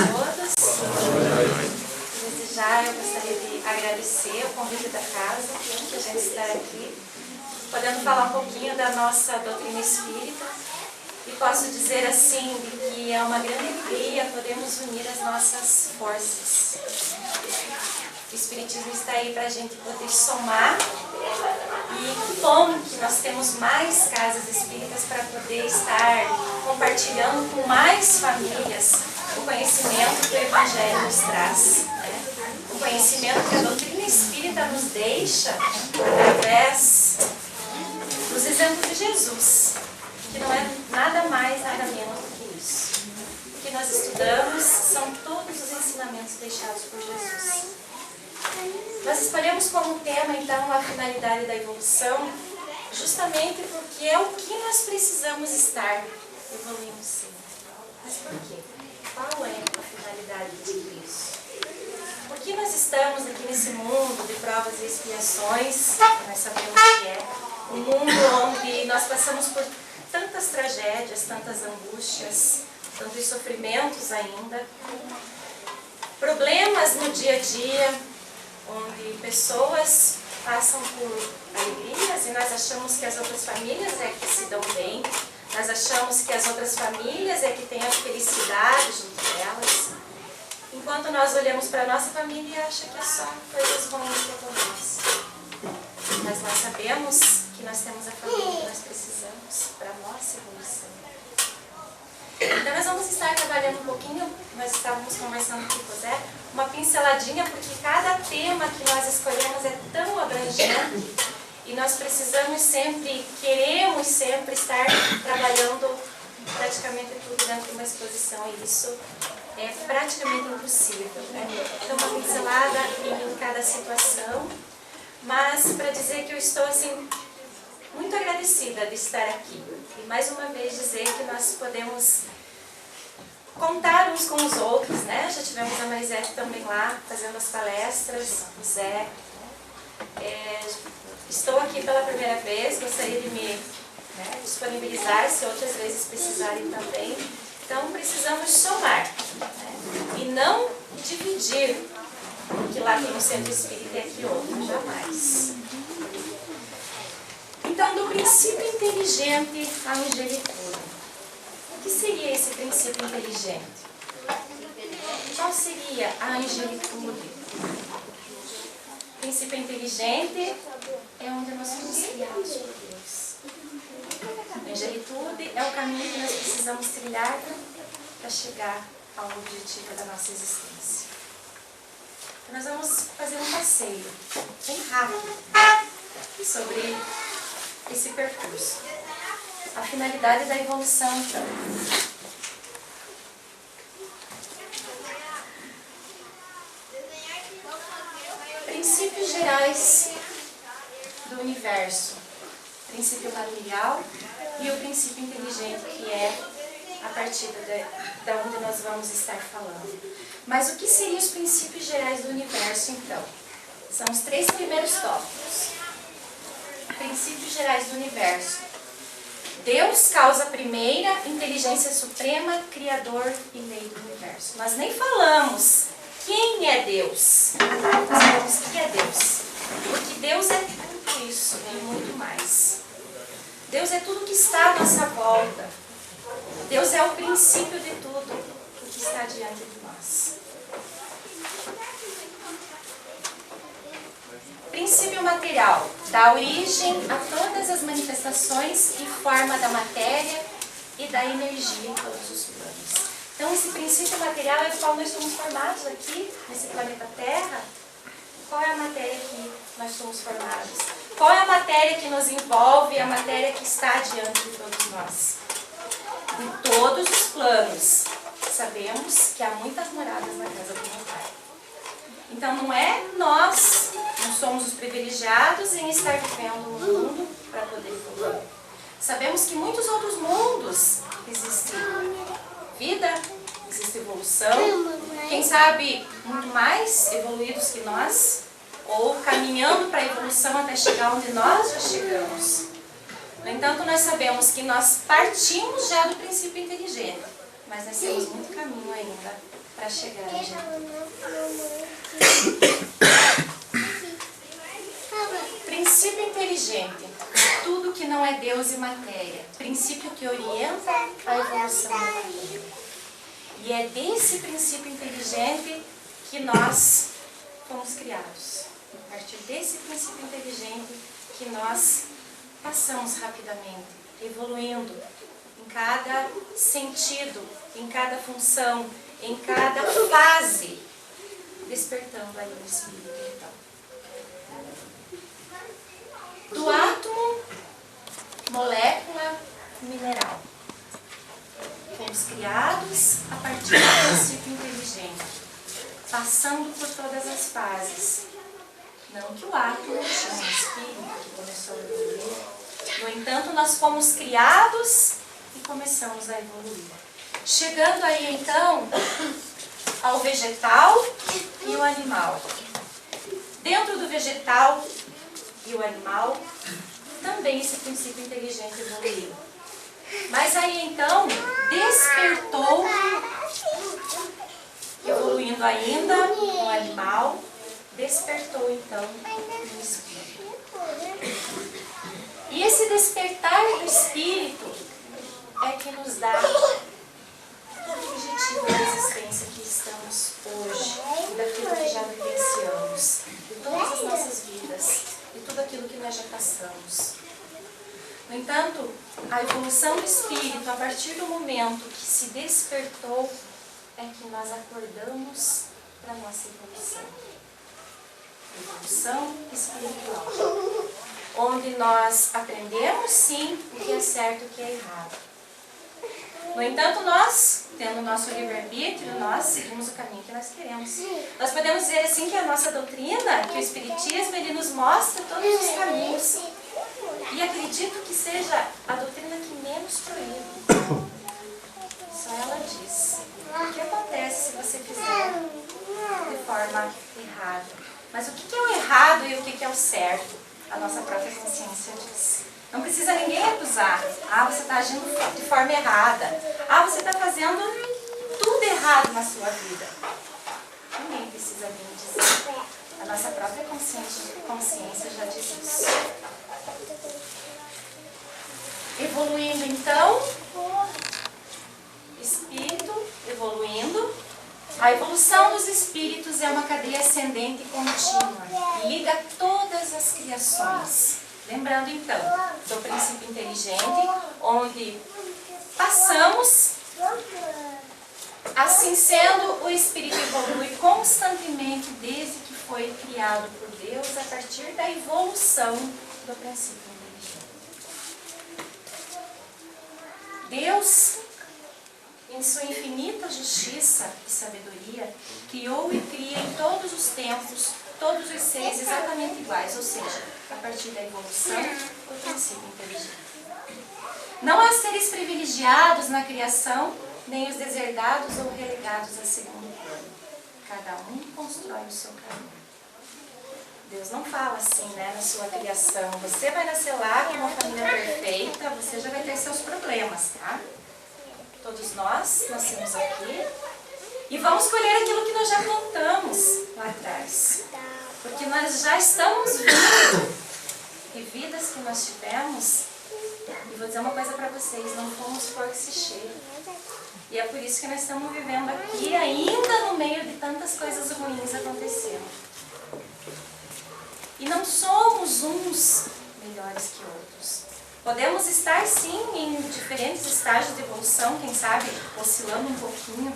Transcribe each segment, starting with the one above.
todos. Desde já eu gostaria de agradecer o convite da casa, que a gente está aqui, podendo falar um pouquinho da nossa doutrina espírita. E posso dizer assim, que é uma grande alegria podemos unir as nossas forças. O Espiritismo está aí para a gente poder somar. E que bom que nós temos mais casas espíritas para poder estar compartilhando com mais famílias o conhecimento que o Evangelho nos traz, né? O conhecimento que a doutrina espírita nos deixa através dos exemplos de Jesus, que não é nada mais, nada menos do que isso. O que nós estudamos são todos os ensinamentos deixados por Jesus. Nós escolhemos como tema, então, a finalidade da evolução, justamente porque é o que nós precisamos estar evoluindo sim. Mas por quê? Qual é a finalidade de tudo isso? Por que nós estamos aqui nesse mundo de provas e expiações, que nós sabemos que é um mundo onde nós passamos por tantas tragédias, tantas angústias, tantos sofrimentos ainda, problemas no dia a dia, onde pessoas passam por alegrias e nós achamos que as outras famílias é que se dão bem, nós achamos que as outras famílias é que têm a felicidade junto delas, enquanto nós olhamos para a nossa família e achamos que é só coisas ruins que acontecem. Mas nós sabemos que nós temos a família que nós precisamos para a nossa evolução. Então nós vamos estar trabalhando um pouquinho, nós estávamos conversando com o José, uma pinceladinha, porque cada tema que nós escolhemos é tão abrangente e nós precisamos sempre, queremos sempre estar trabalhando praticamente tudo dentro de uma exposição e isso é praticamente impossível, né? Então uma pincelada em cada situação, mas para dizer que eu estou assim muito agradecida de estar aqui e mais uma vez dizer que nós podemos contar uns com os outros, né? Já tivemos a Maisete também lá fazendo as palestras, o Zé. Estou aqui pela primeira vez, gostaria de me disponibilizar se outras vezes precisarem também. Então precisamos somar, né? E não dividir que lá tem um centro espírita e aqui outro, jamais. Então, do princípio inteligente à angelitude. O que seria esse princípio inteligente? Qual seria a angelitude? O princípio inteligente é onde nós somos criados por Deus. A angelitude é o caminho que nós precisamos trilhar para chegar ao objetivo da nossa existência. Então, nós vamos fazer um passeio bem rápido sobre esse percurso. A finalidade da evolução, então. Princípios gerais do universo. Princípio material e o princípio inteligente, que é a partir de onde nós vamos estar falando. Mas o que seriam os princípios gerais do universo, então? São os 3 primeiros tópicos. Princípios gerais do universo. Deus, causa primeira, inteligência suprema, criador e lei do universo. Nós nem falamos quem é Deus. Nós falamos o que é Deus. Porque Deus é tudo isso e muito mais. Deus é tudo que está à nossa volta. Deus é o princípio de tudo o que está diante de nós. Princípio material dá origem a todas as manifestações e forma da matéria e da energia em todos os planos. Então, esse princípio material é do qual nós somos formados aqui, nesse planeta Terra. Qual é a matéria que nós somos formados? Qual é a matéria que nos envolve, a matéria que está diante de todos nós? Em todos os planos, sabemos que há muitas moradas na casa do meu Pai. Então, nós não somos os privilegiados em estar vivendo no mundo para poder evoluir. Sabemos que muitos outros mundos existem vida, existe evolução, quem sabe muito mais evoluídos que nós, ou caminhando para a evolução até chegar onde nós já chegamos. No entanto, nós sabemos que nós partimos já do princípio inteligente, mas nós temos muito caminho ainda para chegar a gente. Princípio inteligente. Tudo que não é Deus e matéria. Princípio que orienta a evolução da matéria. E é desse princípio inteligente que nós fomos criados. A partir desse princípio inteligente que nós passamos rapidamente, evoluindo em cada sentido, em cada função, em cada fase, despertando aí o espírito então. Do átomo, molécula, mineral. Fomos criados a partir do princípio inteligente, passando por todas as fases. Não que o átomo tinha um espírito que começou a evoluir. No entanto, nós fomos criados e começamos a evoluir. Chegando aí então ao vegetal e o animal. Dentro do vegetal e o animal, também esse princípio inteligente evoluiu. Mas aí então, despertou, evoluindo ainda no animal, despertou então no espírito. E esse despertar do espírito é que nos dá o objetivo da existência que estamos hoje, e daquilo que já vivenciamos, de todas as nossas vidas, e tudo aquilo que nós já passamos. No entanto, a evolução do espírito, a partir do momento que se despertou, é que nós acordamos para a nossa evolução. Evolução espiritual. Onde nós aprendemos, sim, o que é certo e o que é errado. No entanto, nós, tendo o nosso livre-arbítrio, nós seguimos o caminho que nós queremos. Nós podemos dizer assim que a nossa doutrina, que o Espiritismo, ele nos mostra todos os caminhos. E acredito que seja a doutrina que menos proíbe. Só ela diz. O que acontece se você fizer de forma errada? Mas o que é o errado e o que é o certo? A nossa própria consciência diz. Não precisa ninguém acusar. Ah, você está agindo de forma errada. Ah, você está fazendo tudo errado na sua vida. Ninguém precisa vir dizer. A nossa própria consciência já diz isso. Evoluindo então, espírito evoluindo. A evolução dos espíritos é uma cadeia ascendente e contínua. Liga todas as criações. Lembrando então do princípio inteligente, onde passamos, assim sendo, o espírito evolui constantemente desde que foi criado por Deus, a partir da evolução do princípio inteligente. Deus, em sua infinita justiça e sabedoria, criou e cria em todos os tempos todos os seres exatamente iguais, ou seja, a partir da evolução do princípio inteligente. Não há seres privilegiados na criação, nem os deserdados ou relegados a segundo plano. Cada um constrói o seu caminho. Deus não fala assim, né, na sua criação. Você vai nascer lá com uma família perfeita, você já vai ter seus problemas, tá? Todos nós nascemos aqui e vamos colher aquilo que nós já plantamos lá atrás. Porque nós já estamos vivendo e vidas que nós tivemos. E vou dizer uma coisa para vocês, não fomos flor que se cheira. E é por isso que nós estamos vivendo aqui, ainda no meio de tantas coisas ruins acontecendo. E não somos uns melhores que outros. Podemos estar sim em diferentes estágios de evolução, quem sabe oscilando um pouquinho,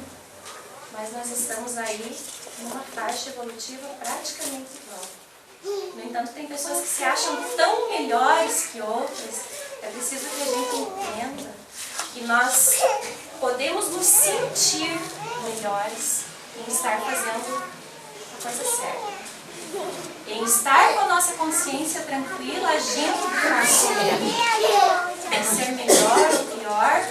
mas nós estamos aí em uma faixa evolutiva praticamente igual. No entanto, tem pessoas que se acham tão melhores que outras. É preciso que a gente entenda que nós podemos nos sentir melhores em estar fazendo a coisa certa. Em estar com a nossa consciência tranquila, agindo de nosso medo. Em ser melhor ou pior,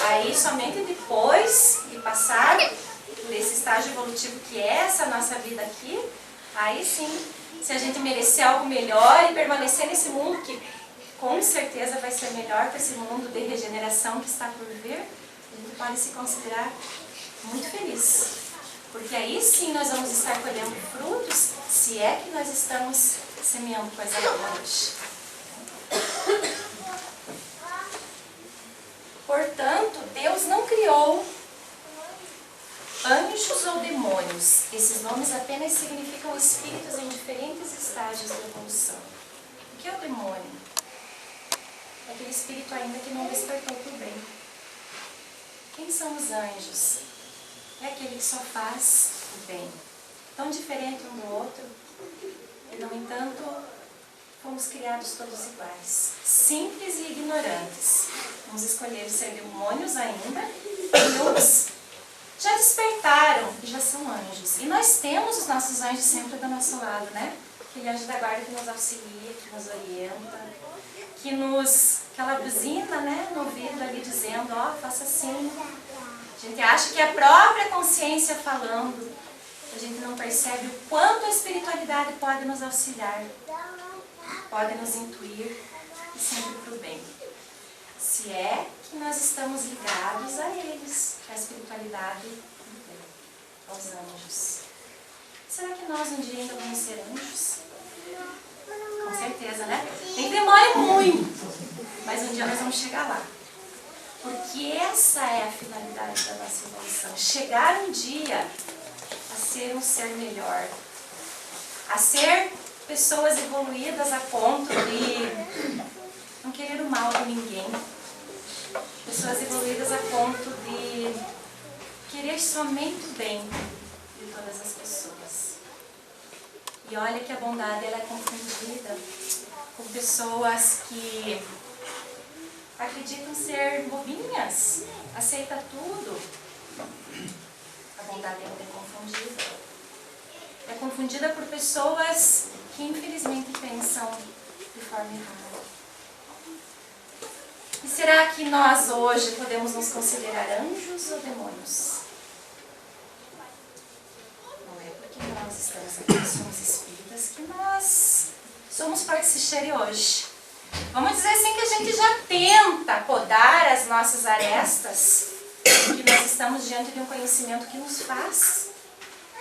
aí somente depois de passar por esse estágio evolutivo que é essa nossa vida aqui, aí sim, se a gente merecer algo melhor e permanecer nesse mundo que com certeza vai ser melhor que esse mundo de regeneração que está por vir, a gente pode se considerar muito feliz. Porque aí sim nós vamos estar colhendo frutos, se é que nós estamos semeando coisa boa hoje. Portanto, Deus não criou anjos ou demônios. Esses nomes apenas significam espíritos em diferentes estágios de evolução. O que é o demônio? É aquele espírito ainda que não despertou para o bem. Quem são os anjos? É aquele que só faz o bem. Tão diferente um do outro, e no entanto, fomos criados todos iguais. Simples e ignorantes. Uns escolheram ser demônios ainda, e uns já despertaram e já são anjos. E nós temos os nossos anjos sempre do nosso lado, né? Aquele anjo da guarda que nos auxilia, que nos orienta, que nos... aquela buzina, né, no ouvido ali dizendo, ó, faça assim. A gente acha que é a própria consciência falando. A gente não percebe o quanto a espiritualidade pode nos auxiliar, pode nos intuir e sempre para o bem. Se é que nós estamos ligados a eles, a espiritualidade, aos anjos. Será que nós um dia ainda vamos ser anjos? Com certeza, né? Nem demora muito, mas um dia nós vamos chegar lá. Porque essa é a finalidade da nossa evolução. Chegar um dia a ser um ser melhor. A ser pessoas evoluídas a ponto de não querer o mal de ninguém. Pessoas evoluídas a ponto de querer somente o bem de todas as pessoas. E olha que a bondade ela é confundida com pessoas que acreditam ser bobinhas, aceita tudo. A bondade ela é confundida. É confundida por pessoas que infelizmente pensam de forma errada. E será que nós hoje podemos nos considerar anjos ou demônios? Não é porque nós estamos aqui, somos espíritas, que nós somos particixere hoje. Vamos dizer assim que a gente já tenta podar as nossas arestas, que nós estamos diante de um conhecimento que nos faz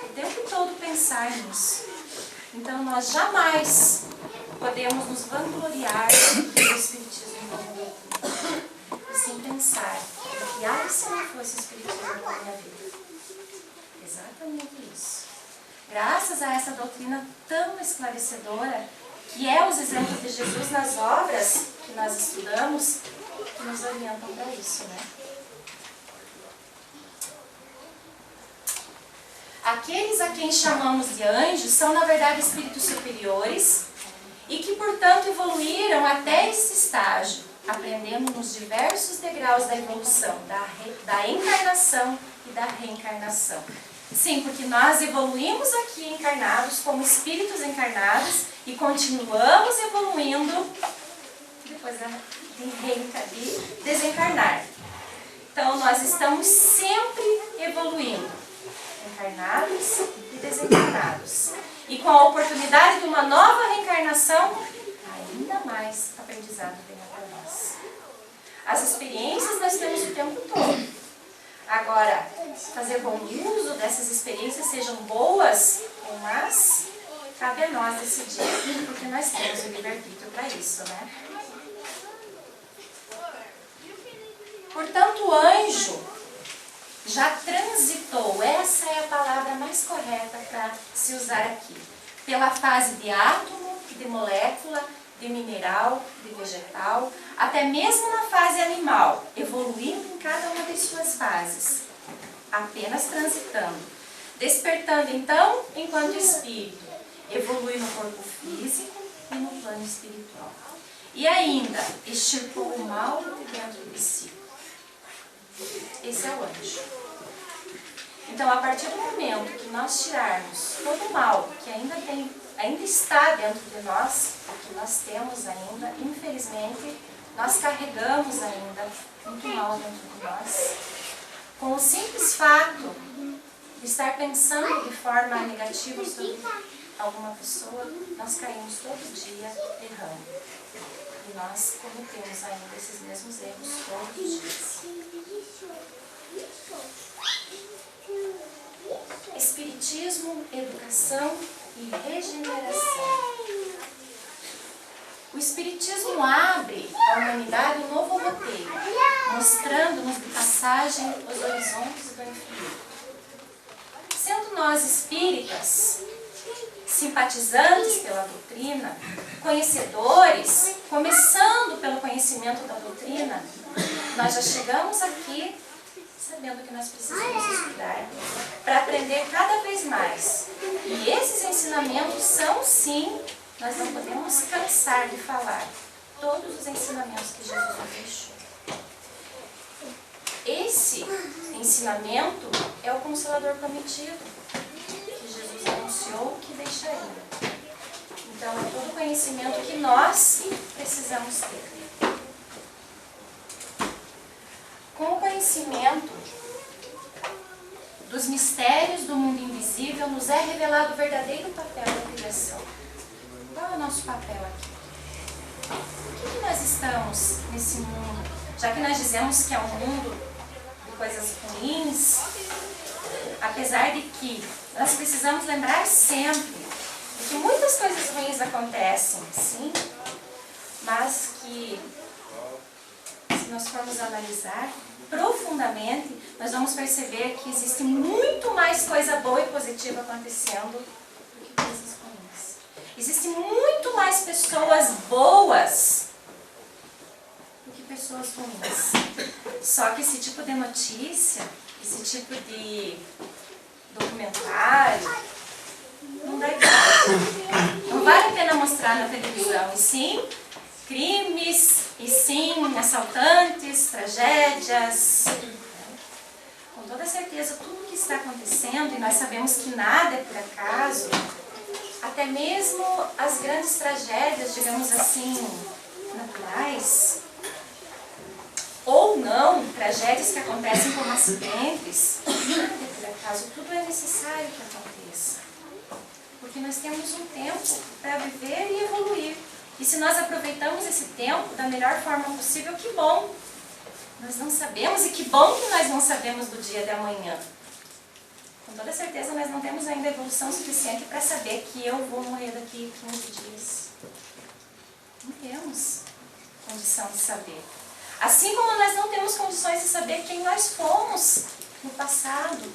o tempo todo pensar nisso. Então nós jamais podemos nos vangloriar do espiritismo e sim pensar que se não fosse o espiritismo na minha vida. Exatamente isso. Graças a essa doutrina tão esclarecedora, que é os exemplos de Jesus nas obras que nós estudamos, que nos orientam para isso, né? Aqueles a quem chamamos de anjos são, na verdade, espíritos superiores e que, portanto, evoluíram até esse estágio, aprendendo nos diversos degraus da evolução, da encarnação e da reencarnação. Sim, porque nós evoluímos aqui encarnados como espíritos encarnados e continuamos evoluindo depois de desencarnar. Então, nós estamos sempre evoluindo, encarnados e desencarnados. E com a oportunidade de uma nova reencarnação, ainda mais aprendizado vem para nós. As experiências nós temos o tempo todo. Agora, fazer bom uso dessas experiências, sejam boas ou más, cabe a nós decidir, porque nós temos o livre-arbítrio para isso, né? Portanto, o anjo já transitou, essa é a palavra mais correta para se usar aqui, pela fase de átomo, de molécula, de mineral, de vegetal, até mesmo na fase animal, evoluindo em cada uma das suas fases, apenas transitando, despertando então enquanto espírito, evolui no corpo físico e no plano espiritual. E ainda, extirpou o mal de dentro de si. Esse é o anjo. Então, a partir do momento que nós tirarmos todo o mal que ainda está dentro de nós, que nós temos ainda, infelizmente, nós carregamos ainda muito mal dentro de nós, com o simples fato de estar pensando de forma negativa sobre alguma pessoa, nós caímos todo dia errando. E nós cometemos ainda esses mesmos erros todos os dias. Espiritismo, educação e regeneração. O Espiritismo abre à humanidade um novo roteiro, mostrando-nos de passagem os horizontes do infinito. Sendo nós espíritas, simpatizantes pela doutrina, conhecedores, começando pelo conhecimento da doutrina, nós já chegamos aqui sabendo que nós precisamos estudar para aprender cada vez mais. E esses ensinamentos são, sim, nós não podemos cansar de falar, todos os ensinamentos que Jesus nos deixou. Esse ensinamento é o Consolador prometido, que Jesus anunciou que deixaria. Então, é todo o conhecimento que nós precisamos ter. Com o conhecimento dos mistérios do mundo invisível, nos é revelado o verdadeiro papel da criação. Qual é o nosso papel aqui? Por que nós estamos nesse mundo? Já que nós dizemos que é um mundo de coisas ruins, apesar de que nós precisamos lembrar sempre que muitas coisas ruins acontecem, sim, mas que, se nós formos analisar profundamente, nós vamos perceber que existe muito mais coisa boa e positiva acontecendo do que coisas ruins. Existem muito mais pessoas boas do que pessoas ruins. Só que esse tipo de notícia, esse tipo de documentário, não dá igual. Não vale a pena mostrar na televisão, e sim crimes, e sim assaltantes, tragédias. Com toda certeza, tudo o que está acontecendo, e nós sabemos que nada é por acaso, até mesmo as grandes tragédias, digamos assim, naturais, ou não, tragédias que acontecem como acidentes, nada é por acaso, tudo é necessário que aconteça. Porque nós temos um tempo para viver e evoluir. E se nós aproveitamos esse tempo da melhor forma possível, que bom! Nós não sabemos, e que bom que nós não sabemos do dia de amanhã. Com toda certeza nós não temos ainda evolução suficiente para saber que eu vou morrer daqui a 15 dias. Não temos condição de saber. Assim como nós não temos condições de saber quem nós fomos no passado.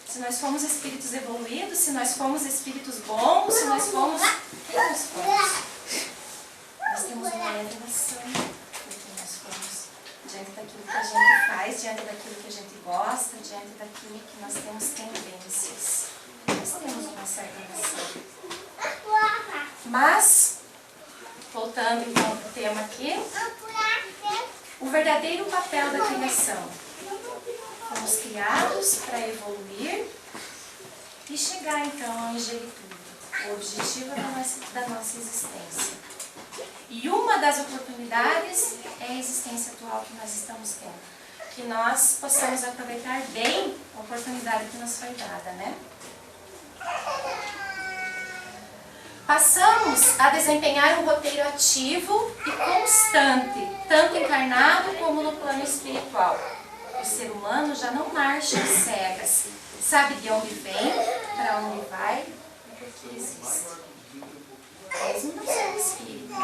Se nós fomos espíritos evoluídos, se nós fomos espíritos bons, se nós fomos... Quem nós fomos? Nós temos uma revelação de quem nós fomos. Diante daquilo que a gente faz, diante daquilo que a gente gosta, diante daquilo que nós temos tendências. Nós temos uma certa noção. Mas, voltando então para o tema aqui, o verdadeiro papel da criação. Fomos criados para evoluir e chegar então à angelitude, o objetivo da nossa existência. E uma das oportunidades é a existência atual que nós estamos tendo. Que nós possamos aproveitar bem a oportunidade que nos foi dada, né? Passamos a desempenhar um roteiro ativo e constante, tanto encarnado como no plano espiritual. O ser humano já não marcha às cegas, sabe de onde vem, para onde vai e por que existe. Mesmo não sendo espírita,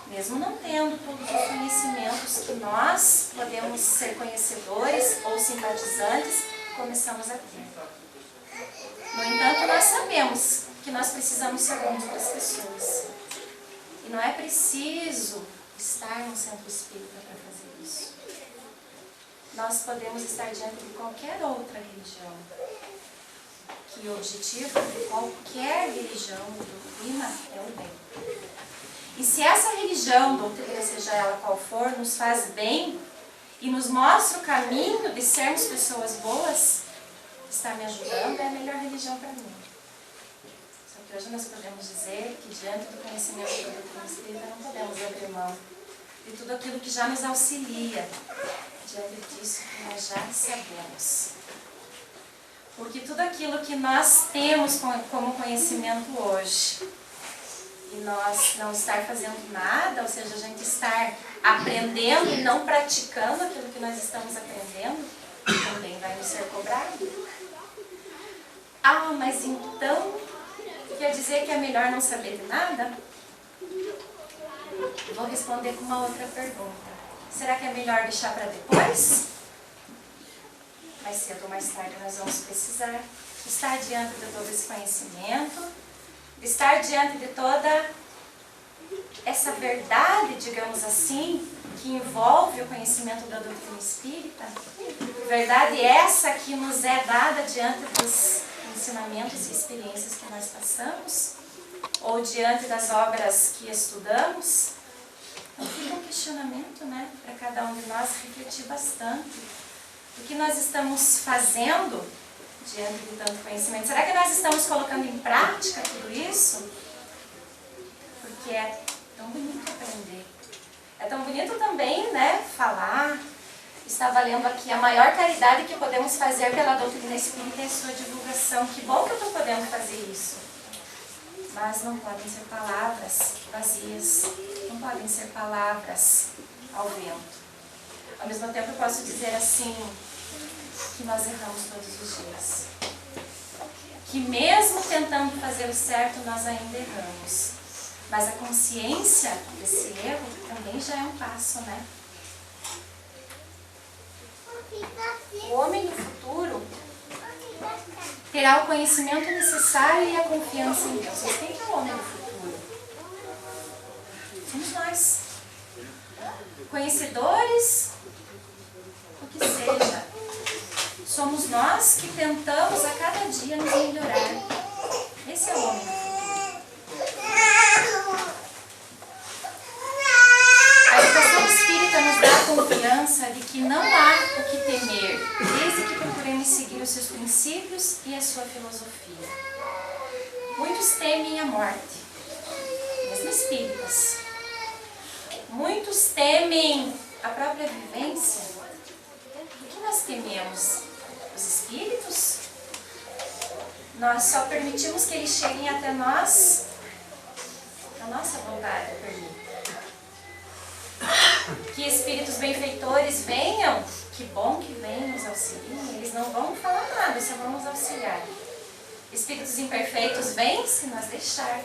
mesmo não tendo todos os conhecimentos que nós podemos ser conhecedores ou simpatizantes, começamos a ter. No entanto, nós sabemos que nós precisamos ser bons para as pessoas. E não é preciso estar no centro espírita para fazer isso. Nós podemos estar diante de qualquer outra religião. Que o objetivo de qualquer religião ou doutrina é o bem. E se essa religião, doutrina, seja ela qual for, nos faz bem e nos mostra o caminho de sermos pessoas boas, está me ajudando, é a melhor religião para mim. Só que hoje nós podemos dizer que diante do conhecimento da doutrina espírita não podemos abrir mão de tudo aquilo que já nos auxilia, diante disso que nós já sabemos. Porque tudo aquilo que nós temos como conhecimento hoje, e nós não estar fazendo nada, ou seja, a gente estar aprendendo e não praticando aquilo que nós estamos aprendendo, também vai nos ser cobrado. Ah, mas então quer dizer que é melhor não saber de nada? Vou responder com uma outra pergunta. Será que é melhor deixar para depois? Mais cedo ou mais tarde nós vamos precisar estar diante de todo esse conhecimento, estar diante de toda essa verdade, digamos assim, que envolve o conhecimento da doutrina espírita. Verdade essa que nos é dada diante dos ensinamentos e experiências que nós passamos, ou diante das obras que estudamos. Então fica um questionamento, né, para cada um de nós refletir bastante. O que nós estamos fazendo diante de tanto conhecimento? Será que nós estamos colocando em prática tudo isso? Porque é tão bonito aprender. É tão bonito também, né, falar. Estava lendo aqui, a maior caridade que podemos fazer pela doutrina espírita é a sua divulgação. Que bom que eu estou podendo fazer isso. Mas não podem ser palavras vazias, não podem ser palavras ao vento. Ao mesmo tempo eu posso dizer assim, que nós erramos todos os dias. Que mesmo tentando fazer o certo, nós ainda erramos. Mas a consciência desse erro também já é um passo, né? O homem do futuro terá o conhecimento necessário e a confiança em Deus. Mas quem que é o homem do futuro? Somos nós. Conhecedores, o que seja. Somos nós que tentamos a cada dia nos melhorar. Esse é o homem do futuro. A educação espírita nos dá a confiança de que não há o que temer, desde que procuremos seguir os seus princípios e a sua filosofia. Muitos temem a morte, mesmo espíritas. Muitos temem a própria vivência. O que nós tememos? Os espíritos? Nós só permitimos que eles cheguem até nós, a nossa vontade permite. Que espíritos benfeitores venham, que bom que venham, nos auxiliem, eles não vão falar nada, só vão nos auxiliar. Espíritos imperfeitos vêm se nós deixar,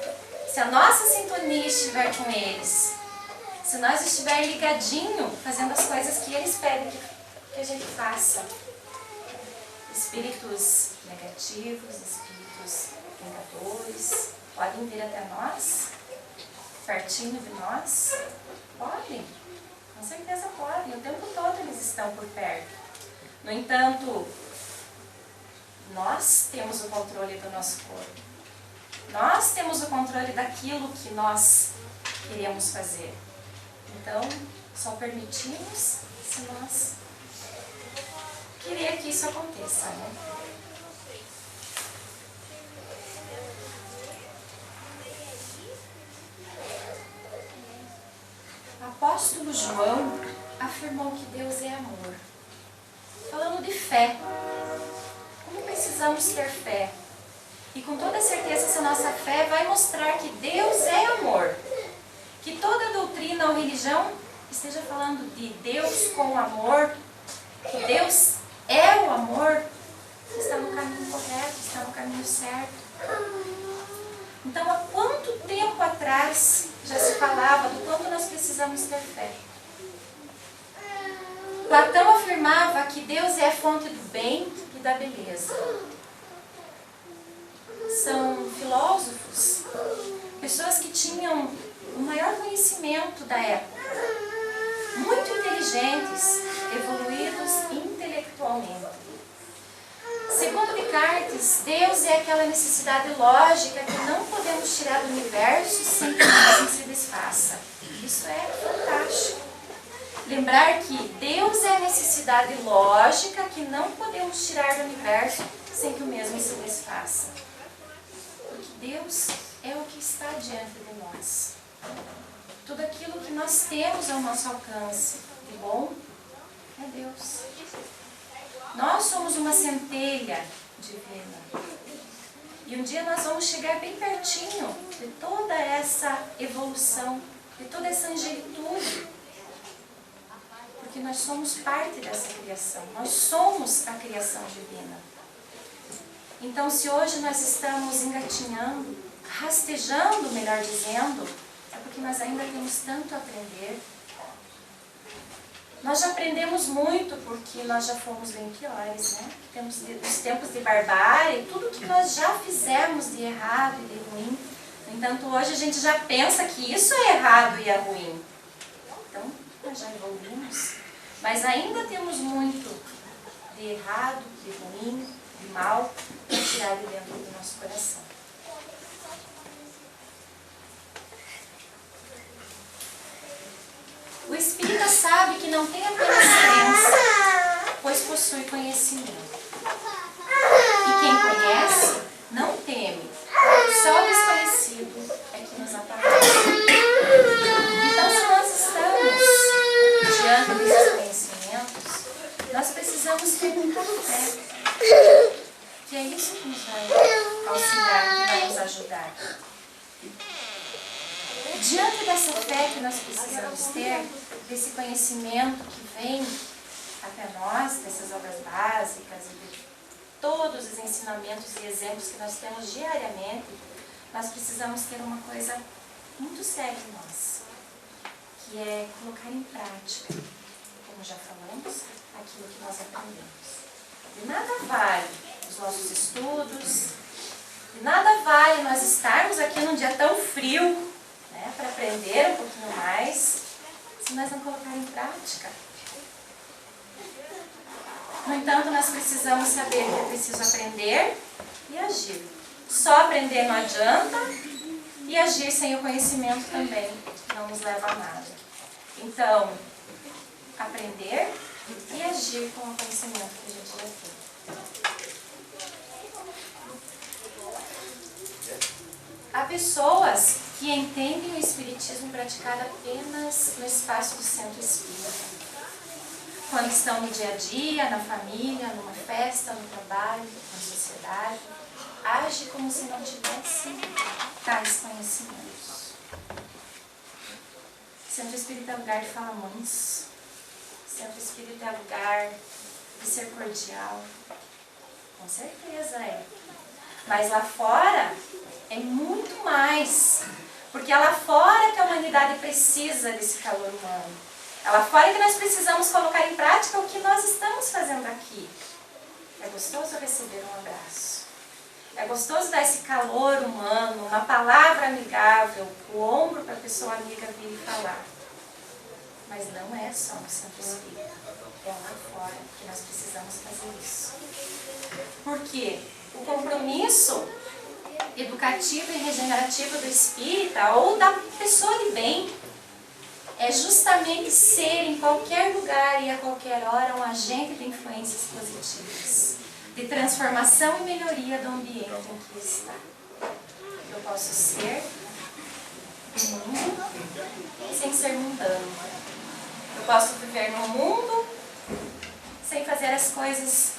se a nossa sintonia estiver com eles, se nós estiver ligadinho, fazendo as coisas que eles pedem que a gente faça. Espíritos negativos, espíritos vingadores, podem vir até nós, pertinho de nós? Podem, com certeza podem, o tempo todo eles estão por perto. No entanto, nós temos o controle do nosso corpo. Nós temos o controle daquilo que nós queremos fazer. Então, só permitimos se nós querer que isso aconteça, né? O apóstolo João afirmou que Deus é amor. Falando de fé, como precisamos ter fé? E com toda certeza essa nossa fé vai mostrar que Deus é amor. Que toda doutrina ou religião esteja falando de Deus com amor, que Deus é o amor, está no caminho correto, está no caminho certo. Então, há quanto tempo atrás já se falava do quanto nós precisamos ter fé? Platão afirmava que Deus é a fonte do bem e da beleza. São filósofos, pessoas que tinham o maior conhecimento da época, muito inteligentes, evoluídos intelectualmente. Segundo Descartes, Deus é aquela necessidade lógica que não podemos tirar do universo sem que o mesmo se desfaça. Isso é fantástico. Lembrar que Deus é a necessidade lógica que não podemos tirar do universo sem que o mesmo se desfaça. Porque Deus é o que está diante de nós. Tudo aquilo que nós temos ao nosso alcance de bom é Deus. Nós somos uma centelha divina. E um dia nós vamos chegar bem pertinho de toda essa evolução, de toda essa angelitude. Porque nós somos parte dessa criação. Nós somos a criação divina. Então, se hoje nós estamos engatinhando, rastejando, melhor dizendo, é porque nós ainda temos tanto a aprender. Nós já aprendemos muito porque nós já fomos bem piores, né? Temos os tempos de barbárie, tudo que nós já fizemos de errado e de ruim. No entanto, hoje a gente já pensa que isso é errado e é ruim. Então, nós já evoluímos. Mas ainda temos muito de errado, de ruim, de mal, para tirar de dentro do nosso coração. O espírita sabe que não tem apenas crença, pois possui conhecimento. E quem conhece, não teme. Só o desconhecido é que nos aparece. Então, se nós estamos diante desses conhecimentos, nós precisamos ter muita fé. Que é isso que nos vai auxiliar, que vai nos ajudar. Diante dessa fé que nós precisamos ter, desse conhecimento que vem até nós, dessas obras básicas e de todos os ensinamentos e exemplos que nós temos diariamente, nós precisamos ter uma coisa muito séria em nós, que é colocar em prática, como já falamos, aquilo que nós aprendemos. De nada vale os nossos estudos, de nada vale nós estarmos aqui num dia tão frio, para aprender um pouquinho mais, se nós não colocar em prática. No entanto, nós precisamos saber que é preciso aprender e agir. Só aprender não adianta e agir sem o conhecimento também não nos leva a nada. Então, aprender e agir com o conhecimento que a gente já tem. Há pessoas que entendem o espiritismo praticado apenas no espaço do centro espírita. Quando estão no dia a dia, na família, numa festa, no trabalho, na sociedade, age como se não tivessem tais conhecimentos. Centro espírita é lugar de falar manso. Centro espírita é lugar de ser cordial. Com certeza é. Mas lá fora é muito mais. Porque é lá fora que a humanidade precisa desse calor humano. É lá fora que nós precisamos colocar em prática o que nós estamos fazendo aqui. É gostoso receber um abraço. É gostoso dar esse calor humano, uma palavra amigável, o ombro para a pessoa amiga vir e falar. Mas não é só no centro espírita. É lá fora que nós precisamos fazer isso. Por quê? O compromisso educativo e regenerativo do espírita ou da pessoa de bem é justamente ser em qualquer lugar e a qualquer hora um agente de influências positivas, de transformação e melhoria do ambiente em que está. Eu posso ser no mundo sem ser mundano. Eu posso viver no mundo sem fazer as coisas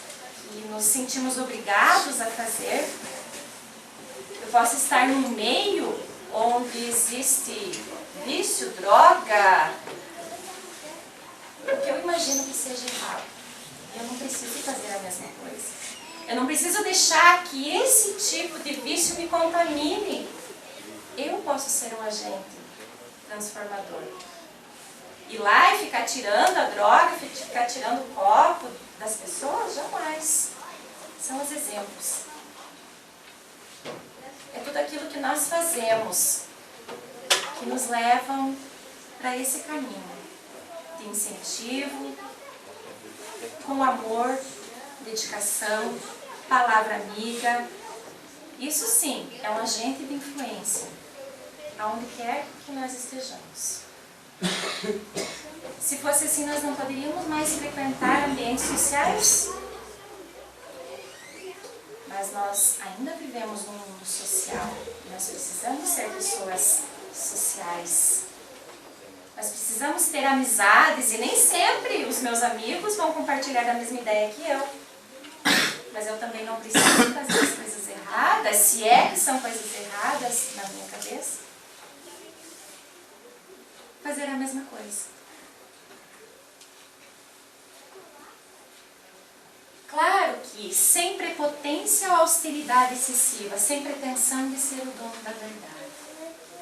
que nos sentimos obrigados a fazer. Eu posso estar num meio onde existe vício, droga, o que eu imagino que seja errado. Eu não preciso fazer a mesma coisa. Eu não preciso deixar que esse tipo de vício me contamine. Eu posso ser um agente transformador. Ir lá e ficar tirando a droga, ficar tirando o copo das pessoas? Jamais. São os exemplos. É tudo aquilo que nós fazemos que nos levam para esse caminho de incentivo, com amor, dedicação, palavra amiga. Isso sim é um agente de influência, aonde quer que nós estejamos. Se fosse assim, nós não poderíamos mais frequentar ambientes sociais? Mas nós ainda vivemos num mundo social. Nós precisamos ser pessoas sociais. Nós precisamos ter amizades e nem sempre os meus amigos vão compartilhar da mesma ideia que eu. Mas eu também não preciso fazer as coisas erradas, se é que são coisas erradas na minha cabeça. Fazer a mesma coisa. Claro que sem prepotência ou austeridade excessiva, sem pretensão de ser o dono da verdade.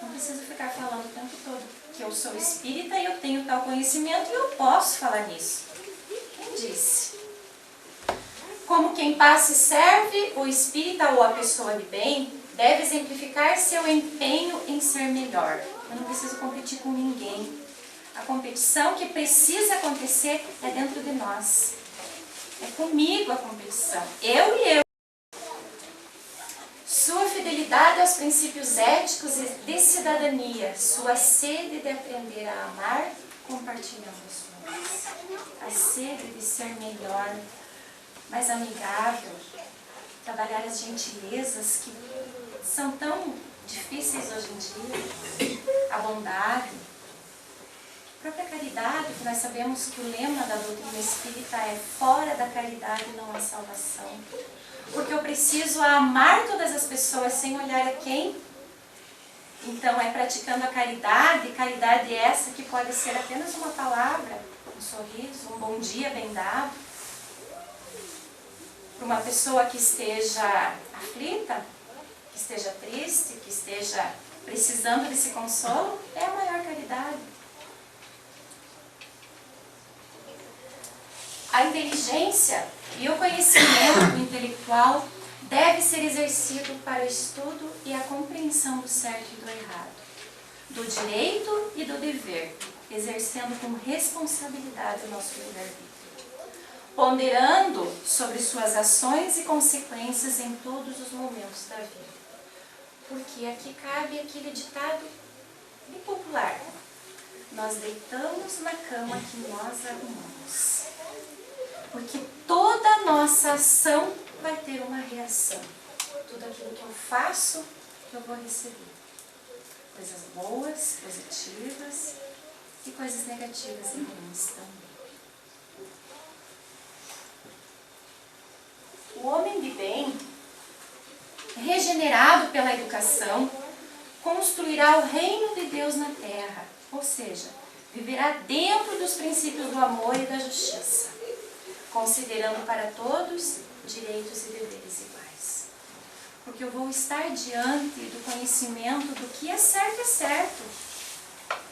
Não preciso ficar falando o tempo todo que eu sou espírita e eu tenho tal conhecimento e eu posso falar nisso. Quem disse? Como quem passa e serve, o espírita ou a pessoa de bem deve exemplificar seu empenho em ser melhor. Eu não preciso competir com ninguém. A competição que precisa acontecer é dentro de nós. É comigo a competição. Eu e eu. Sua fidelidade aos princípios éticos e de cidadania. Sua sede de aprender a amar, compartilhando as suas. A sede de ser melhor, mais amigável. Trabalhar as gentilezas que são tão difíceis hoje em dia. A bondade. A própria caridade, que nós sabemos que o lema da doutrina espírita é fora da caridade não há salvação. Porque eu preciso amar todas as pessoas sem olhar a quem. Então é praticando a caridade essa que pode ser apenas uma palavra, um sorriso, um bom dia bem dado. Para uma pessoa que esteja aflita, que esteja triste, que esteja precisando desse consolo, é a maior caridade. A inteligência e o conhecimento intelectual deve ser exercido para o estudo e a compreensão do certo e do errado, do direito e do dever, exercendo com responsabilidade o nosso livre-arbítrio, ponderando sobre suas ações e consequências em todos os momentos da vida. Porque aqui cabe aquele ditado bem popular: nós deitamos na cama que nós arrumamos. Porque toda a nossa ação vai ter uma reação. Tudo aquilo que eu faço, eu vou receber. Coisas boas, positivas e coisas negativas e ruins também. O homem de bem, regenerado pela educação, construirá o reino de Deus na terra. Ou seja, viverá dentro dos princípios do amor e da justiça, considerando para todos direitos e deveres iguais. Porque eu vou estar diante do conhecimento do que é certo.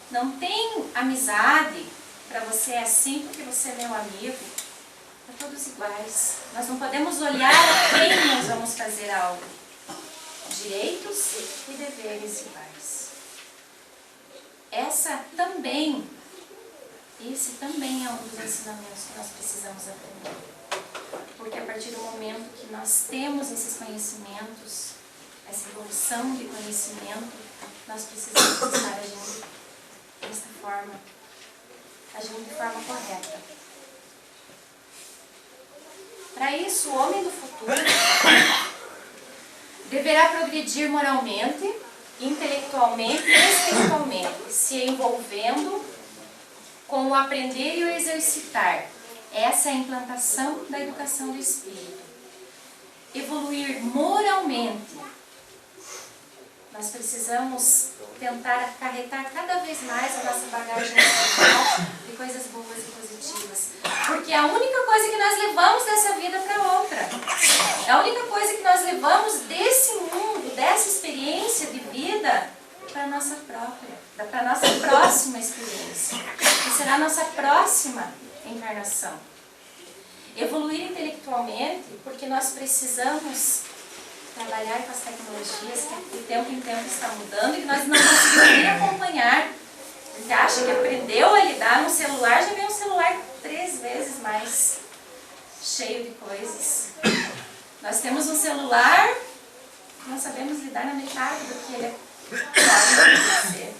Não tem amizade para você é assim porque você é meu amigo. É todos iguais. Nós não podemos olhar a quem nós vamos fazer algo. Direitos e deveres iguais. Esse também é um dos ensinamentos que nós precisamos aprender. Porque a partir do momento que nós temos esses conhecimentos, essa evolução de conhecimento, nós precisamos estar agindo desta forma, agindo de forma correta. Para isso, o homem do futuro deverá progredir moralmente, intelectualmente e espiritualmente, se envolvendo com o aprender e o exercitar. Essa é a implantação da educação do espírito. Evoluir moralmente. Nós precisamos tentar acarretar cada vez mais a nossa bagagem espiritual de coisas boas e positivas. Porque é a única coisa que nós levamos dessa vida para outra. É a única coisa que nós levamos desse mundo, dessa experiência de vida, para a nossa própria, para a nossa próxima experiência, que será a nossa próxima encarnação. Evoluir intelectualmente, porque nós precisamos trabalhar com as tecnologias que de tempo em tempo estão mudando e que nós não conseguimos nem acompanhar. A gente acha que aprendeu a lidar no celular, já vem um celular 3 vezes mais cheio de coisas. Nós temos um celular, não sabemos lidar na metade do que ele é.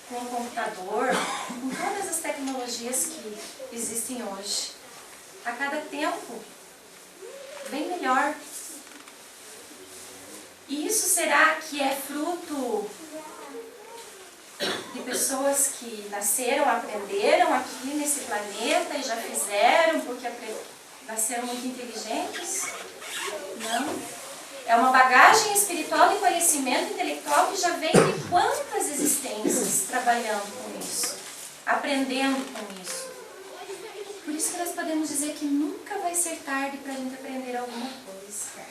Com o computador, com todas as tecnologias que existem hoje. A cada tempo, bem melhor. E isso será que é fruto de pessoas que nasceram, aprenderam aqui nesse planeta e já fizeram porque nasceram muito inteligentes? Não. É uma bagagem espiritual de conhecimento intelectual que já vem de quantas existências trabalhando com isso, aprendendo com isso. Por isso que nós podemos dizer que nunca vai ser tarde para a gente aprender alguma coisa.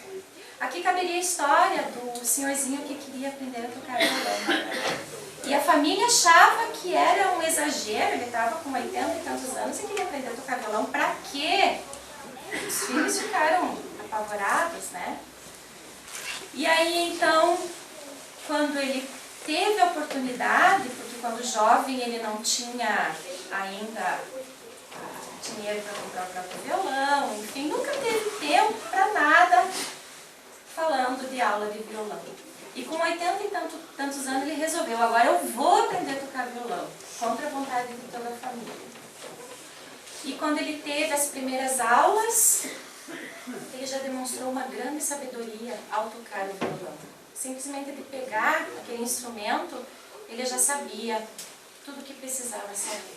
Aqui caberia a história do senhorzinho que queria aprender a tocar violão. E a família achava que era um exagero, ele estava com 80 e tantos anos e queria aprender a tocar violão. Para quê? Os filhos ficaram apavorados, né? E aí, então, quando ele teve a oportunidade, porque quando jovem ele não tinha ainda dinheiro para comprar o próprio violão, enfim, nunca teve tempo para nada falando de aula de violão. E com 80 e tantos anos ele resolveu, agora eu vou aprender a tocar violão, contra a vontade de toda a família. E quando ele teve as primeiras aulas, ele já demonstrou uma grande sabedoria ao tocar o violão. Simplesmente de pegar aquele instrumento, ele já sabia tudo o que precisava saber.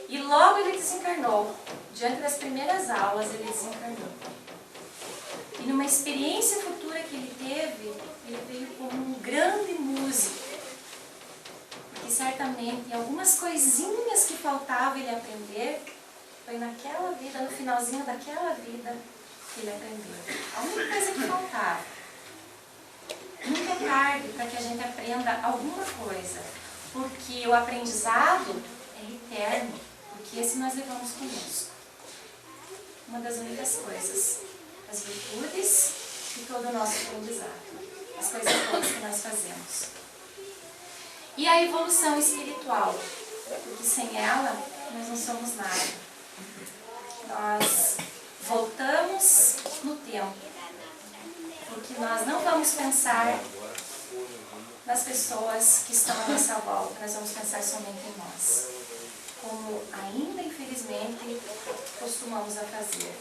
E logo ele desencarnou. Diante das primeiras aulas, ele desencarnou. E numa experiência futura que ele teve, ele veio como um grande músico. Porque certamente algumas coisinhas que faltava ele aprender, foi naquela vida, no finalzinho daquela vida, que ele aprendeu. A única coisa que faltava. Nunca é tarde para que a gente aprenda alguma coisa, porque o aprendizado é eterno, porque esse nós levamos conosco. Uma das únicas coisas, as virtudes e todo o nosso aprendizado, as coisas boas que nós fazemos. E a evolução espiritual, porque sem ela nós não somos nada. Nós voltamos no tempo, porque nós não vamos pensar nas pessoas que estão à nossa volta, nós vamos pensar somente em nós, como ainda infelizmente costumamos a fazer.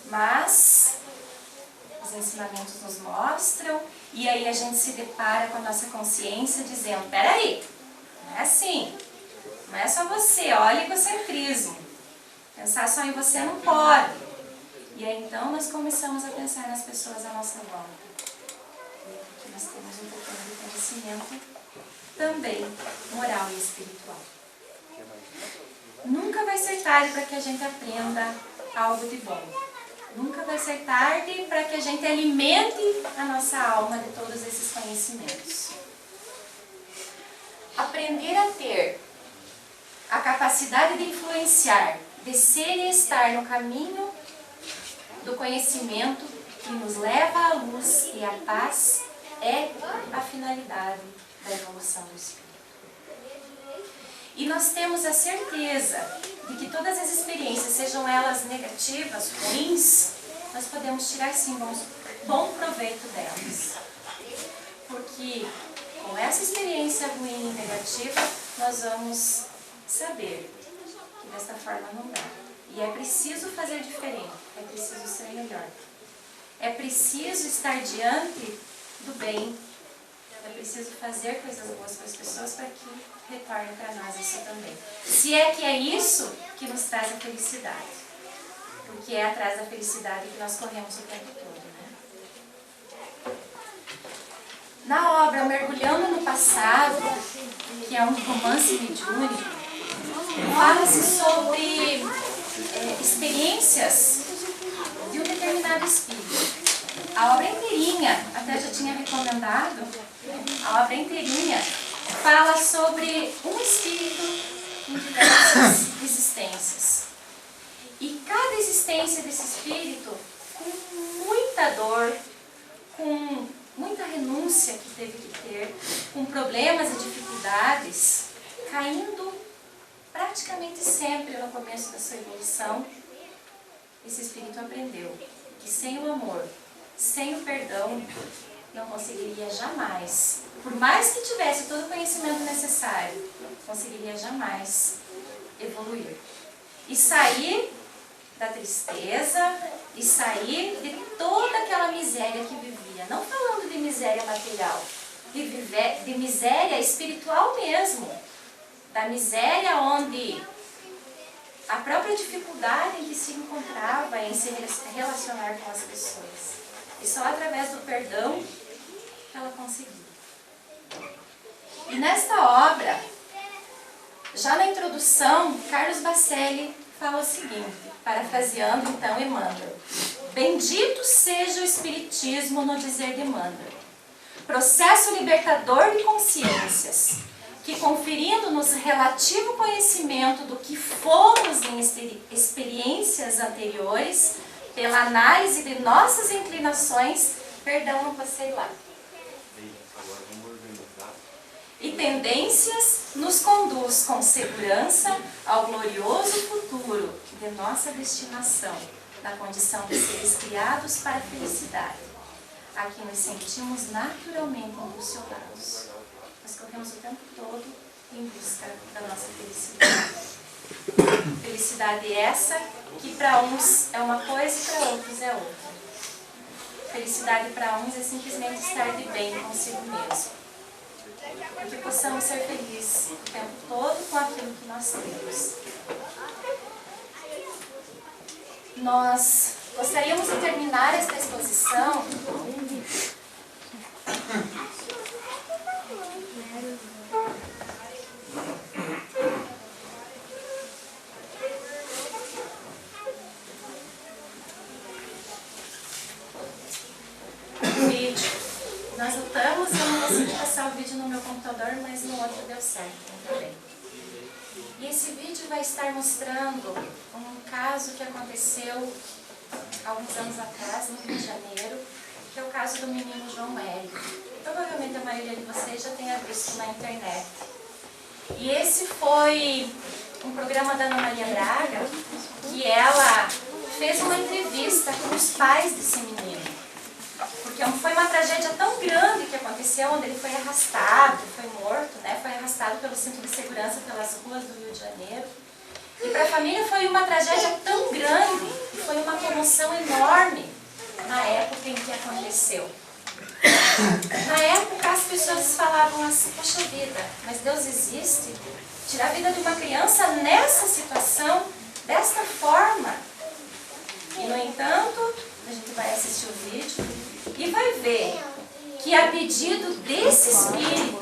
Mas os ensinamentos nos mostram, e aí a gente se depara com a nossa consciência dizendo, peraí, não é assim, não é só você, olha o egocentrismo, pensar só em você não pode. E aí então nós começamos a pensar nas pessoas à nossa volta. Porque nós temos um pouquinho de conhecimento também moral e espiritual. Nunca vai ser tarde para que a gente aprenda algo de bom. Nunca vai ser tarde para que a gente alimente a nossa alma de todos esses conhecimentos. Aprender a ter a capacidade de influenciar, de ser e estar no caminho do conhecimento que nos leva à luz e à paz é a finalidade da evolução do espírito. E nós temos a certeza de que todas as experiências, sejam elas negativas, ruins, nós podemos tirar sim bom proveito delas. Porque com essa experiência ruim e negativa, nós vamos saber que desta forma não dá. E é preciso fazer diferente, é preciso ser melhor. É preciso estar diante do bem, é preciso fazer coisas boas para as pessoas para que retorne para nós isso também. Se é que é isso que nos traz a felicidade, porque é atrás da felicidade que nós corremos o tempo todo, né? Na obra Mergulhando no Passado, que é um romance mediúnico, fala-se sobre experiências de um determinado espírito. A obra inteirinha, até já tinha recomendado, a obra inteirinha fala sobre um espírito em diversas existências. E cada existência desse espírito, com muita dor, com muita renúncia que teve que ter, com problemas e dificuldades, caindo praticamente sempre no começo da sua evolução, esse espírito aprendeu que sem o amor, sem o perdão, não conseguiria jamais, por mais que tivesse todo o conhecimento necessário, conseguiria jamais evoluir. E sair da tristeza, e sair de toda aquela miséria que vivia. Não falando de miséria material, de miséria espiritual mesmo. Da miséria onde a própria dificuldade em que se encontrava em se relacionar com as pessoas. E só através do perdão ela conseguiu. E nesta obra, já na introdução, Carlos Bacelli fala o seguinte, parafraseando então Emmanuel: bendito seja o Espiritismo no dizer de Emmanuel, processo libertador de consciências, que conferindo-nos relativo conhecimento do que fomos em experiências anteriores, pela análise de nossas inclinações, perdão, não passei lá, e tendências, nos conduz com segurança ao glorioso futuro de nossa destinação, na condição de seres criados para a felicidade, a que nos sentimos naturalmente impulsionados. Nós corremos o tempo todo em busca da nossa felicidade. Felicidade essa que para uns é uma coisa e para outros é outra. Felicidade para uns é simplesmente estar de bem consigo mesmo. Que possamos ser felizes o tempo todo com aquilo que nós temos. Nós gostaríamos de terminar esta exposição vídeo. Nós lutamos, eu não consegui passar o vídeo no meu computador, mas no outro deu certo, muito bem. E esse vídeo vai estar mostrando um caso que aconteceu alguns anos atrás, no Rio de Janeiro, que é o caso do menino João Hélio. Provavelmente a maioria de vocês já tenha visto na internet. E esse foi um programa da Ana Maria Braga, que ela fez uma entrevista com os pais desse menino. Porque foi uma tragédia tão grande que aconteceu, onde ele foi arrastado, foi morto, né? Foi arrastado pelo cinto de segurança pelas ruas do Rio de Janeiro. E para a família foi uma tragédia tão grande, e foi uma comoção enorme na época em que aconteceu. Na época as pessoas falavam assim: poxa vida, mas Deus existe? Tirar a vida de uma criança nessa situação, desta forma? E no entanto, a gente vai assistir o vídeo e vai ver que a pedido desse espírito,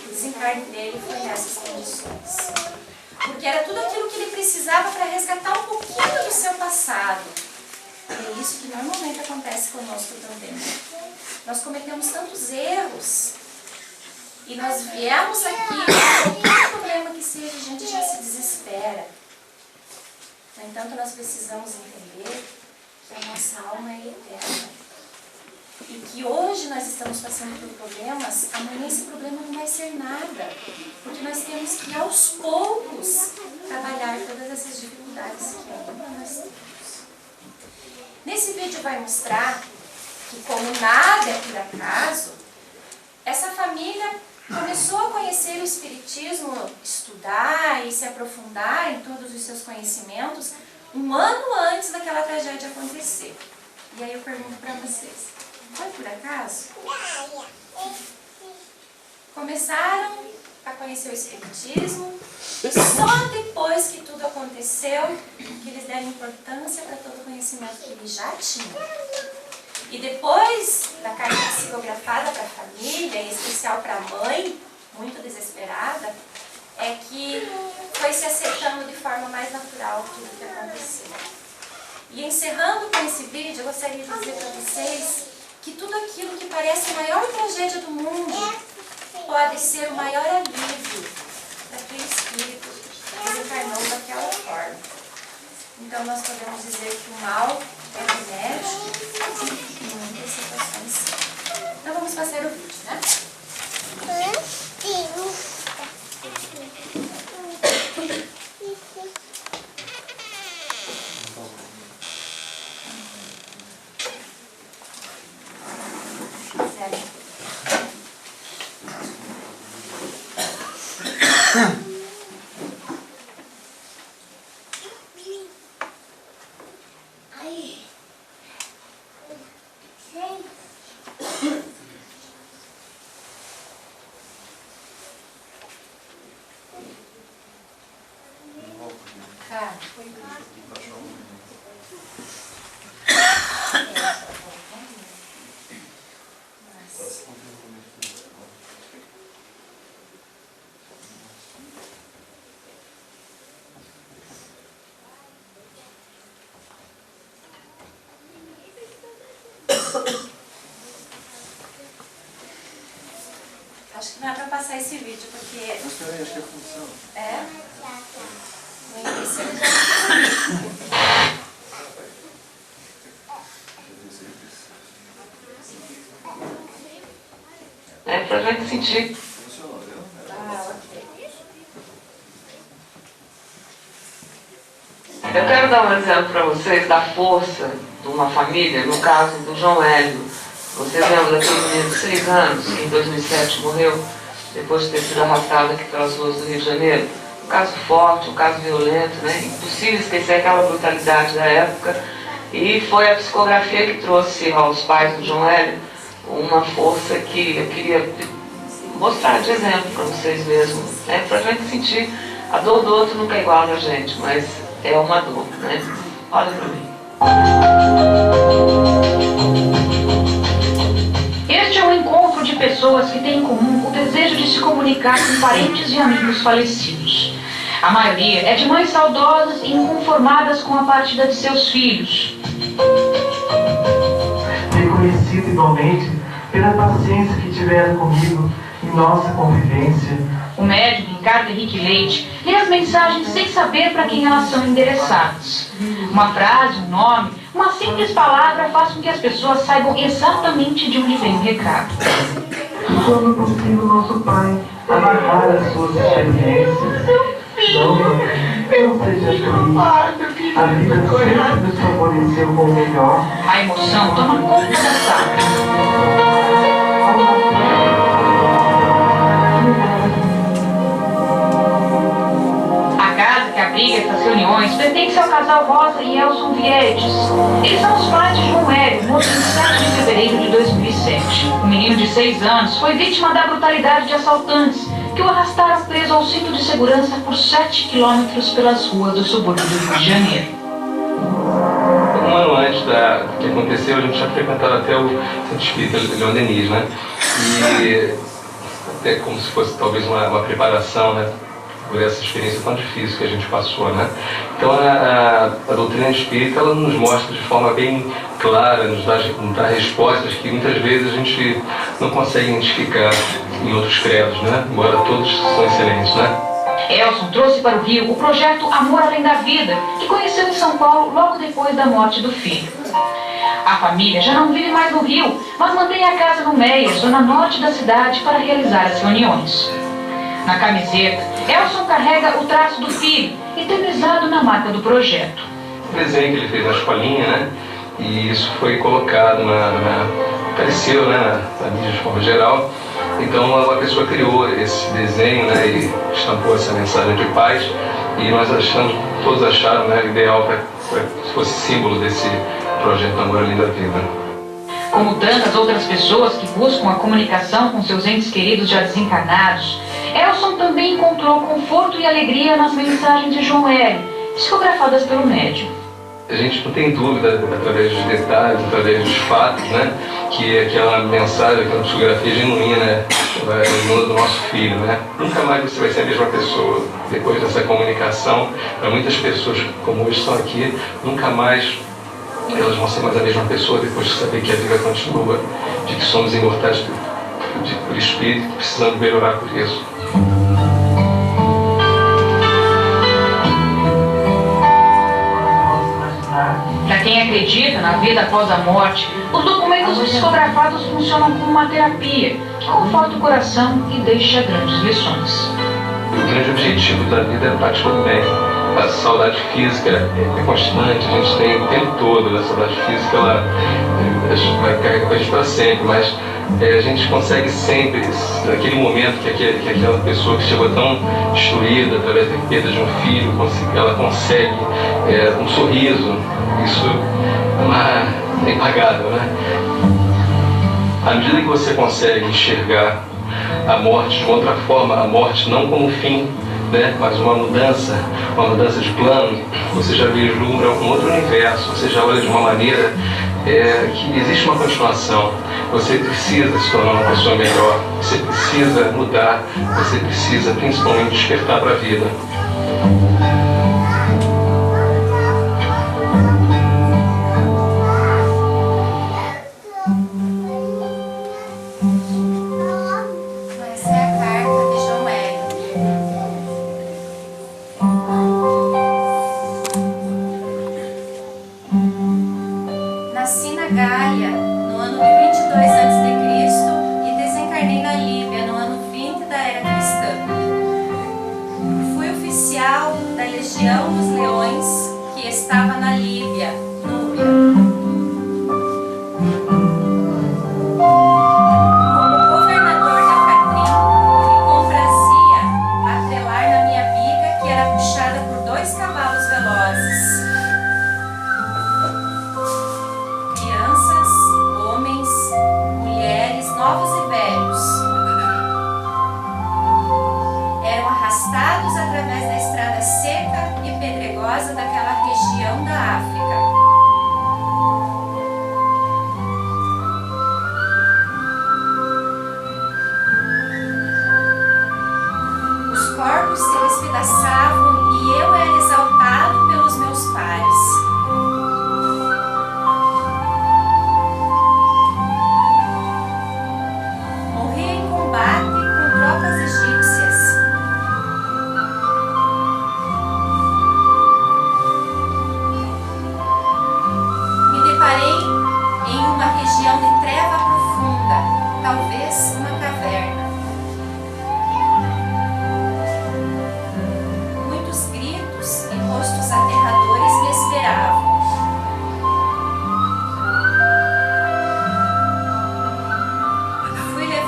o desencarne dele foi nessas condições. Porque era tudo aquilo que ele precisava para resgatar um pouquinho do seu passado. É isso que normalmente acontece conosco também. Nós cometemos tantos erros e nós viemos aqui, qualquer problema que seja, a gente já se desespera. No entanto, nós precisamos entender que a nossa alma é eterna. E que hoje nós estamos passando por problemas, amanhã esse problema não vai ser nada. Porque nós temos que, aos poucos, trabalhar todas essas dificuldades que ainda nós temos. Nesse vídeo vai mostrar que, como nada é por acaso, essa família começou a conhecer o Espiritismo, estudar e se aprofundar em todos os seus conhecimentos um ano antes daquela tragédia acontecer. E aí eu pergunto para vocês, foi por acaso? Começaram a conhecer o Espiritismo e só depois que tudo aconteceu que eles deram importância para todo o conhecimento que eles já tinham. E depois da carta psicografada para a família, em especial para a mãe, muito desesperada, é que foi se aceitando de forma mais natural tudo o que aconteceu. E encerrando com esse vídeo, eu gostaria de dizer para vocês que tudo aquilo que parece a maior tragédia do mundo pode ser o maior alívio daquele espírito que desencarnou daquela forma. Então nós podemos dizer que o mal é benéfico em muitas situações. Então vamos passar o vídeo, né? Acho que não é para passar esse vídeo, porque... Mas peraí, acho que é função. É? No início ele já... É pra gente sentir. Funcionou, viu? ok. Eu quero dar um exemplo para vocês da força de uma família, no caso do João Hélio. Vocês lembram daquele menino de 6 anos, que em 2007 morreu, depois de ter sido arrastado aqui pelas ruas do Rio de Janeiro? Um caso forte, um caso violento, né? Impossível esquecer aquela brutalidade da época. E foi a psicografia que trouxe aos pais do João Hélio uma força que eu queria mostrar de exemplo para vocês mesmos, né? Para a gente sentir a dor do outro nunca é igual a gente, mas é uma dor, né? Olha para mim. Este é um encontro de pessoas que têm em comum o desejo de se comunicar com parentes e amigos falecidos. A maioria é de mães saudosas e inconformadas com a partida de seus filhos. Reconhecido igualmente pela paciência que tiveram comigo em nossa convivência. O médico Ricardo Henrique Leite lê as mensagens sem saber para quem elas são endereçadas. Uma frase, um nome, uma simples palavra faz com que as pessoas saibam exatamente de onde vem o recado. Como possível nosso Pai amarrar as suas experiências. Não seja feliz. A vida sempre nos favoreceu com o melhor. A emoção toma conta da sala. Abriga essas reuniões pertence ao casal Rosa e Elson Vietes. Eles são os pais de João Hélio, morto em 7 de fevereiro de 2007. O menino de 6 anos foi vítima da brutalidade de assaltantes que o arrastaram preso ao cinto de segurança por 7 quilômetros pelas ruas do subúrbio do Rio de Janeiro. Um ano antes do que aconteceu, a gente já frequentava até o Centro Espírita Leon Denis, né? E até como se fosse talvez uma preparação, né? Por essa experiência tão difícil que a gente passou, né? Então a doutrina espírita, ela nos mostra de forma bem clara, nos dá respostas que muitas vezes a gente não consegue identificar em outros credos, né? Embora todos são excelentes, né? Elson trouxe para o Rio o projeto Amor Além da Vida, que conheceu em São Paulo logo depois da morte do filho. A família já não vive mais no Rio, mas mantém a casa no Meia, zona norte da cidade, para realizar as reuniões. Na camiseta, Elson carrega o traço do filho, eternizado na marca do projeto. O desenho que ele fez na escolinha, né? E isso foi colocado apareceu, né, na mídia de forma geral. Então a pessoa criou esse desenho, né, e estampou essa mensagem de paz. E nós todos acharam, né, ideal para que fosse símbolo desse projeto Amor Além da Vida. Como tantas outras pessoas que buscam a comunicação com seus entes queridos já desencarnados, Elson também encontrou conforto e alegria nas mensagens de João Hélio, psicografadas pelo médium. A gente não tem dúvida, através dos detalhes, através dos fatos, né, que aquela mensagem, aquela psicografia genuína é do nosso filho, né? Nunca mais você vai ser a mesma pessoa depois dessa comunicação. Para muitas pessoas como hoje estão aqui, nunca mais elas vão ser mais a mesma pessoa depois de saber que a vida continua, de que somos imortais por espírito, precisando melhorar por isso. Para quem acredita na vida após a morte, os documentos psicografados funcionam como uma terapia que conforta o coração e deixa grandes lições. O grande objetivo da vida é estar tudo bem. A saudade física é constante, a gente tem o tempo todo. A saudade física ela vai carregar com a gente para sempre, mas a gente consegue sempre, naquele momento que aquela pessoa que chegou tão destruída através da perda de um filho, ela consegue um sorriso. Isso é impagável, né? À medida que você consegue enxergar a morte de uma outra forma, a morte não como fim, né, mas uma mudança de plano, você já vislumbra um outro universo, você já olha de uma maneira que existe uma continuação. Você precisa se tornar uma pessoa melhor, você precisa mudar, você precisa principalmente despertar para a vida. Mas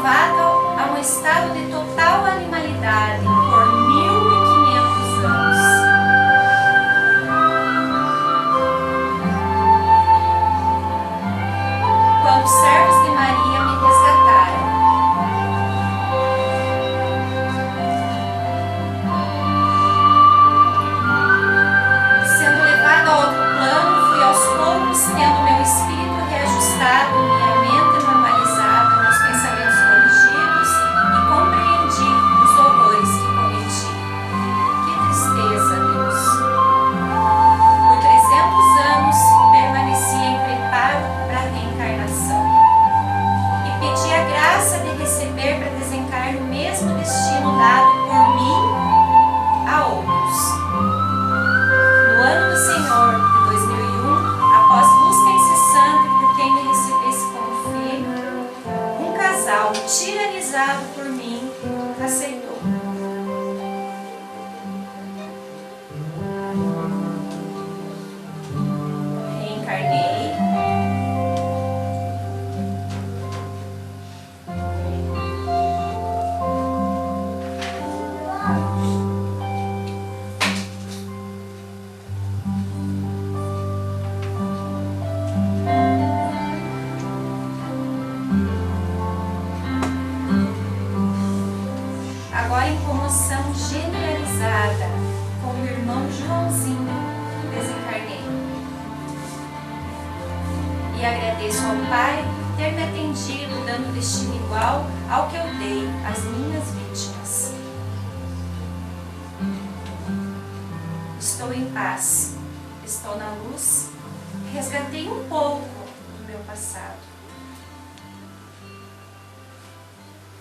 levado a um estado de total animalidade por 1500 anos. Quando os servos de Maria me resgataram. Sendo levado a outro plano, fui aos poucos tendo meu espírito reajustado, minha mente normalizada, meus pensamentos corrigidos e compreendi os horrores que cometi. Que tristeza, Deus! Por 300 anos permaneci em preparo para a reencarnação e pedi a graça de receber para desencarnar o mesmo destino dado por mim a outros. No ano do Senhor de 2001, após busca incessante por quem me recebesse como filho, um casal tiranizado por mim aceitou. Reencarnei. Agora em comoção generalizada com o irmão Joãozinho, desencarnei. E agradeço ao Pai ter me atendido, dando destino igual ao que eu dei às minhas vítimas. Estou em paz, estou na luz, resgatei um pouco do meu passado.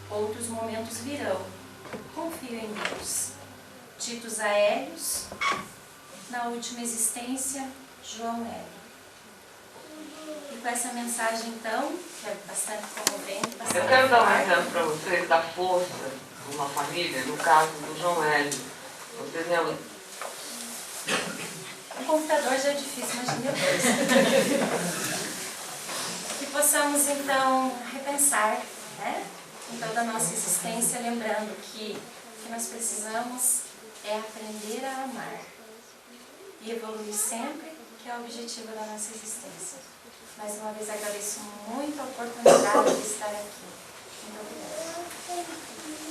Outros momentos virão. Confio em Deus. Titos Aéreos, na última existência, João Hélio. E com essa mensagem, então, que é bastante comovente, bastante Eu quero dar um forte. exemplo para vocês da força de uma família, no caso do João Hélio. Vocês lembram? O computador já é difícil, imagina dois. Que possamos, então, repensar, né? Então, da nossa existência, lembrando que o que nós precisamos é aprender a amar e evoluir sempre, que é o objetivo da nossa existência. Mais uma vez, agradeço muito a oportunidade de estar aqui. Muito obrigada.